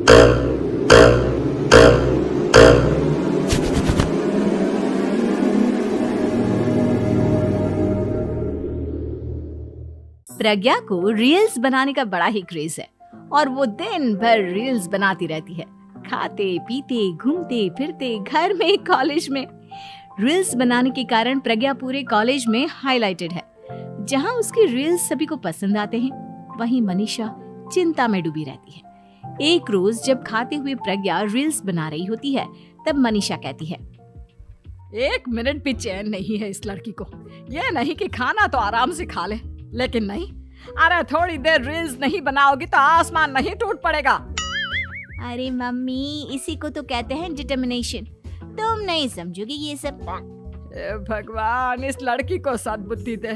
प्रज्ञा को रील्स बनाने का बड़ा ही क्रेज है और वो दिन भर रील्स बनाती रहती है। खाते पीते घूमते फिरते घर में कॉलेज में रील्स बनाने के कारण प्रज्ञा पूरे कॉलेज में हाईलाइटेड है। जहां उसकी रील्स सभी को पसंद आते हैं, वहीं मनीषा चिंता में डूबी रहती है। एक रोज जब खाते हुए प्रज्ञा रील्स बना रही होती है, तब मनीषा कहती है, 1 मिनट भी चैन नहीं है इस लड़की को। ये नहीं कि खाना तो आराम से खा ले, लेकिन नहीं, अरे थोड़ी देर रील्स नहीं बनाओगी तो आसमान नहीं टूट पड़ेगा। अरे मम्मी, इसी को तो कहते हैं डिटर्मिनेशन। तुम नहीं समझोगी ये सब। भगवान, इस लड़की को सद्बुद्धि दे।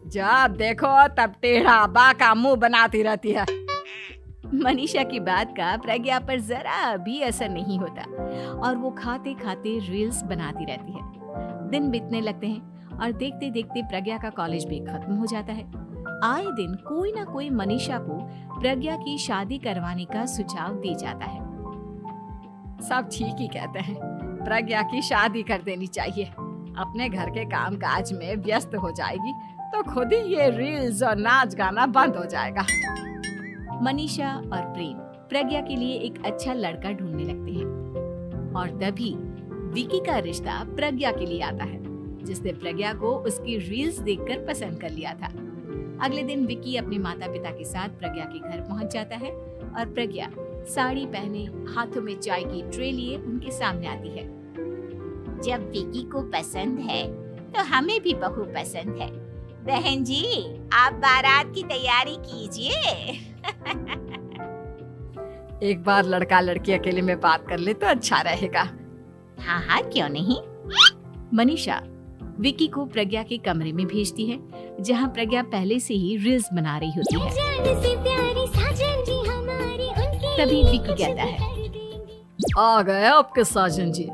जब देखो तब टेढ़ा बाका मुंह बनाती रहती है। मनीषा की बात का प्रज्ञा पर जरा भी असर नहीं होता और वो खाते खाते रील्स बनाती रहती है। दिन बीतने लगते हैं और देखते देखते प्रज्ञा का कॉलेज भी खत्म हो जाता है। आए दिन कोई ना कोई मनीषा को प्रज्ञा की शादी करवाने का सुझाव दे जाता है। सब ठीक ही कहते हैं, प्रज्ञा की शादी कर देनी चाहिए। अपने घर के काम काज में व्यस्त हो जाएगी तो खुद ही ये रील्स और नाच गाना बंद हो जाएगा। मनीषा और प्रेम प्रज्ञा के लिए एक अच्छा लड़का ढूंढने लगते हैं और तभी विकी का रिश्ता प्रज्ञा के लिए आता है, जिसने प्रज्ञा को उसकी रील्स देखकर पसंद कर लिया था। अगले दिन विकी अपने माता पिता के साथ प्रज्ञा के घर पहुंच जाता है और प्रज्ञा साड़ी पहने हाथों में चाय की ट्रे लिए उनके सामने आती है। जब विकी को पसंद है तो हमें भी बहू पसंद है। बहन जी, आप बारात की तैयारी कीजिए। एक बार लड़का लड़की अकेले में बात कर ले तो अच्छा रहेगा। हाँ हाँ, क्यों नहीं। मनीषा विकी को प्रज्ञा के कमरे में भेजती है, जहां प्रज्ञा पहले से ही रील्स बना रही होती है। तभी विकी कहता है, आ गए आपके साजन जी।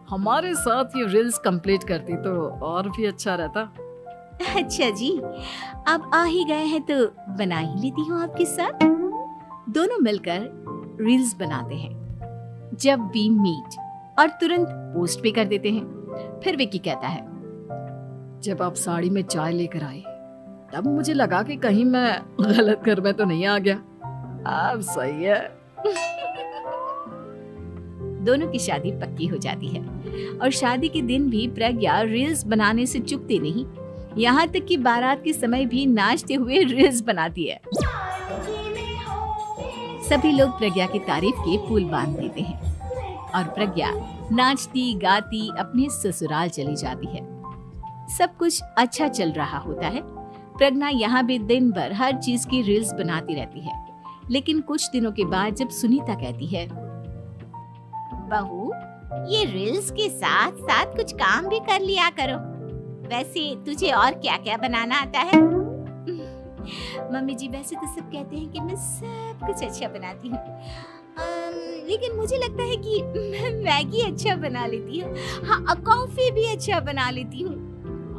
हमारे साथ ये रील्स कंप्लीट करती तो और भी अच्छा रहता। अच्छा जी, अब आ ही गए हैं तो बना ही लेती हूँ आपके साथ। दोनों मिलकर रील्स बनाते हैं। जब वी मीट और तुरंत पोस्ट भी कर देते हैं। फिर विकी कहता है, जब आप साड़ी में चाय लेकर आए तब मुझे लगा कि कहीं मैं गलत घर में तो नहीं आ गया। अब सही है। दोनों की शादी पक्की हो जाती है और शादी के दिन भी प्रज्ञा रील्स बनाने से चूकती नहीं। यहाँ तक कि बारात के समय भी नाचते हुए रील्स बनाती है। सभी लोग प्रज्ञा की तारीफ के पुल बांध देते हैं और प्रज्ञा नाचती गाती अपने ससुराल चली जाती है। सब कुछ अच्छा चल रहा होता है। प्रज्ञा यहाँ भी दिन भर हर चीज की रील्स बनाती रहती है। लेकिन कुछ दिनों के बाद जब सुनीता कहती है, बहू, ये रील्स के साथ साथ कुछ काम भी कर लिया करो। वैसे तुझे और क्या क्या बनाना आता है? मम्मी जी, वैसे तो सब कहते हैं कि मैं सब कुछ अच्छा बनाती हूँ, लेकिन मुझे लगता है कि मैं मैगी अच्छा बना लेती हूँ। हाँ, कॉफी भी अच्छा बना लेती हूँ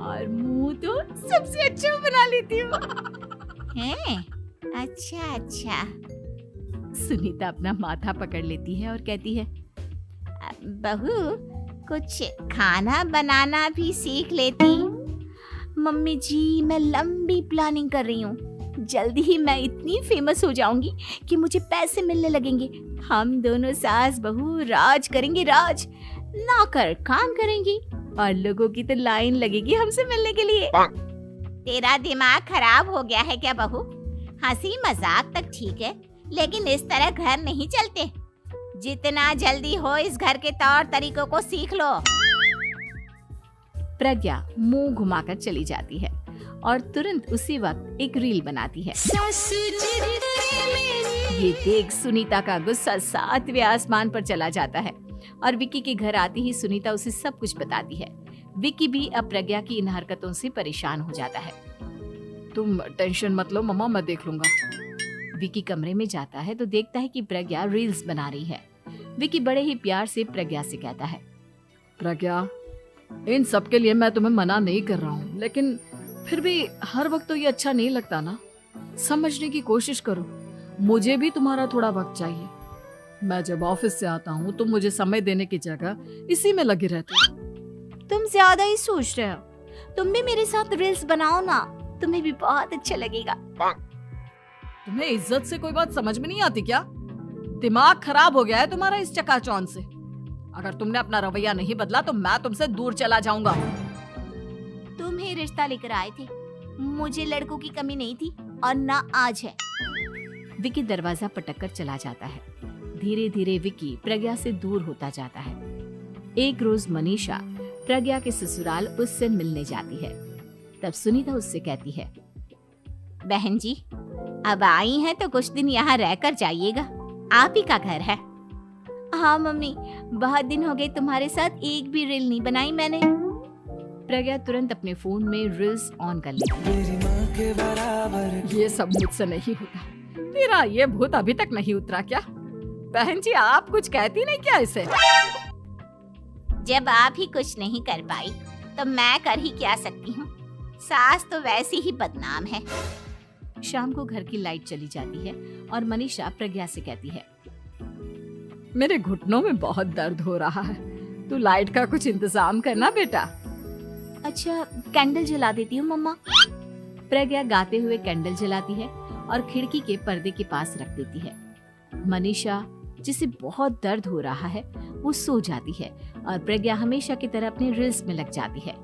और मुंह तो सबसे अच्छा बना लेती हूँ। हैं? अच्छा अच्छा। सुनीता अपना माथा पकड़ लेती है और कहती है, बहू, कुछ खाना बनाना भी सीख लेती। मम्मी जी, मैं लंबी प्लानिंग कर रही हूँ। जल्दी ही मैं इतनी फेमस हो जाऊंगी कि मुझे पैसे मिलने लगेंगे। हम दोनों सास बहू राज करेंगे, राज। नौकर काम करेंगी और लोगों की तो लाइन लगेगी हमसे मिलने के लिए। तेरा दिमाग खराब हो गया है क्या बहू? हंसी मजाक तक ठीक है, लेकिन इस तरह घर नहीं चलते। जितना जल्दी हो इस घर के तौर तरीकों को सीख लो। प्रज्ञा मुंह घुमाकर चली जाती है और तुरंत उसी वक्त एक रील बनाती है। ये देख सुनीता का गुस्सा 7वें आसमान पर चला जाता है और विकी के घर आती ही सुनीता उसे सब कुछ बताती है। विकी भी अब प्रज्ञा की इन हरकतों से परेशान हो जाता है। तुम टेंशन मत लो मम्मा, मैं देख लूंगा। विकी कमरे में जाता है तो देखता है कि प्रज्ञा रील्स बना रही है। विकी बड़े ही प्यार से प्रज्ञा से कहता है, प्रज्ञा, इन सब के लिए मैं तुम्हें मना नहीं कर रहा हूँ, लेकिन फिर भी हर वक्त तो ये अच्छा नहीं लगता ना। समझने की कोशिश करो, मुझे भी तुम्हारा थोड़ा वक्त चाहिए। मैं जब ऑफिस से आता हूँ तो मुझे समय देने की जगह इसी में लगी रहती है। तुम ज्यादा ही सोच रहे हो। तुम भी मेरे साथ रील्स बनाओ ना, तुम्हें भी बहुत अच्छा लगेगा। तुम्हें इज्जत से कोई बात समझ में नहीं आती क्या? दिमाग खराब हो गया है तुम्हारा इस चकाचौंध से। अगर तुमने अपना रवैया नहीं बदला तो मैं तुमसे दूर चला जाऊंगा। तुम ही रिश्ता लेकर आए थे, मुझे लड़कों की कमी नहीं थी और ना आज है। विकी दरवाजा पटककर चला जाता है। धीरे धीरे विकी प्रज्ञा से दूर होता जाता है। एक रोज मनीषा प्रज्ञा के ससुराल उससे मिलने जाती है। तब सुनीता उससे कहती है, बहन जी, अब आई हैं तो कुछ दिन यहाँ रहकर जाइएगा, आप ही का घर है। हाँ मम्मी, बहुत दिन हो गए तुम्हारे साथ एक भी रील नहीं बनाई मैंने। प्रज्ञा तुरंत अपने फोन में रील्स ऑन कर लेती है। ये सब मुझसे नहीं होता। तेरा ये भूत अभी तक नहीं उतरा क्या? बहन जी, आप कुछ कहती नहीं क्या इसे? जब आप ही कुछ नहीं कर पाई तो मैं कर ही क्या सकती हूँ। सास तो वैसी ही बदनाम है। शाम को घर की लाइट चली जाती है और मनीषा प्रज्ञा से कहती है, मेरे घुटनों में बहुत दर्द हो रहा है, तू लाइट का कुछ इंतजाम करना बेटा। अच्छा, कैंडल जला देती हूँ मम्मा। प्रज्ञा गाते हुए कैंडल जलाती है और खिड़की के पर्दे के पास रख देती है। मनीषा, जिसे बहुत दर्द हो रहा है, वो सो जाती है और प्रज्ञा हमेशा की तरह अपने रील्स में लग जाती है।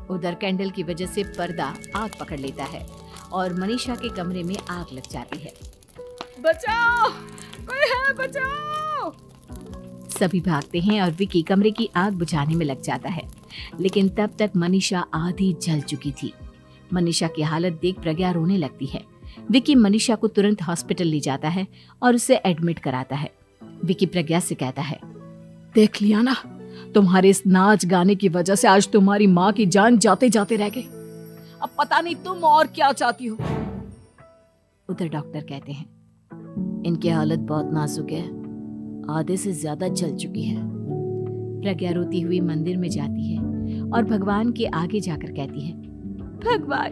उधर कैंडल की वजह से पर्दा आग पकड़ लेता है और मनीषा के कमरे में आग लग जाती है। बचाओ, कोई है, बचाओ। सभी भागते हैं और विकी कमरे की आग बुझाने में लग जाता है, लेकिन तब तक मनीषा आधी जल चुकी थी। मनीषा की हालत देख प्रज्ञा रोने लगती है। विकी मनीषा को तुरंत हॉस्पिटल ले जाता है और उसे एडमिट कराता है। विकी प्रज्ञा से कहता है, देख लिया ना, तुम्हारे इस नाच गाने की वजह से आज तुम्हारी माँ की जान जाते जाते रह गई। अब पता नहीं तुम और क्या चाहती हो। उधर डॉक्टर कहते हैं, इनकी हालत बहुत नाजुक है, आधे से ज्यादा जल चुकी है। प्रज्ञा रोती हुई मंदिर में जाती है और भगवान के आगे जाकर कहती है, भगवान,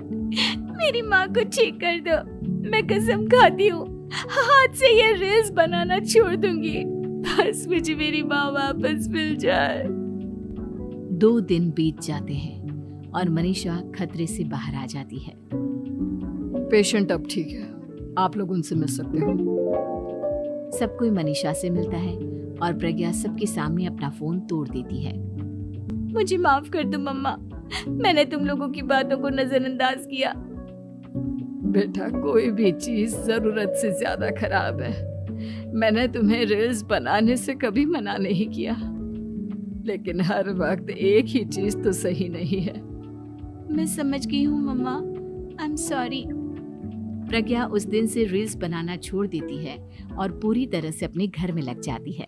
मेरी माँ को ठीक कर दो। मैं कसम खाती हूँ, हाथ से ये रील्स बनाना छोड़ दूंगी, बस मुझे मेरी माँ वापस मिल जाए। 2 दिन बीत जाते हैं और मनीषा खतरे से बाहर आ जाती है। पेशेंट अब ठीक है, आप लोग उनसे मिल सकते हो। सब कोई मनीषा से मिलता है और प्रज्ञा सबके सामने अपना फोन तोड़ देती है। मुझे माफ कर दो मम्मा, मैंने तुम लोगों की बातों को नजरअंदाज किया। बेटा, कोई भी चीज जरूरत से ज्यादा खराब है। मैंने तुम्हें रील्स बनाने से कभी मना नहीं किया, लेकिन हर वक्त एक ही चीज तो सही नहीं है। मैं समझ गई हूँ मम्मा, आई एम सॉरी। प्रज्ञा उस दिन से रील्स बनाना छोड़ देती है और पूरी तरह से अपने घर में लग जाती है।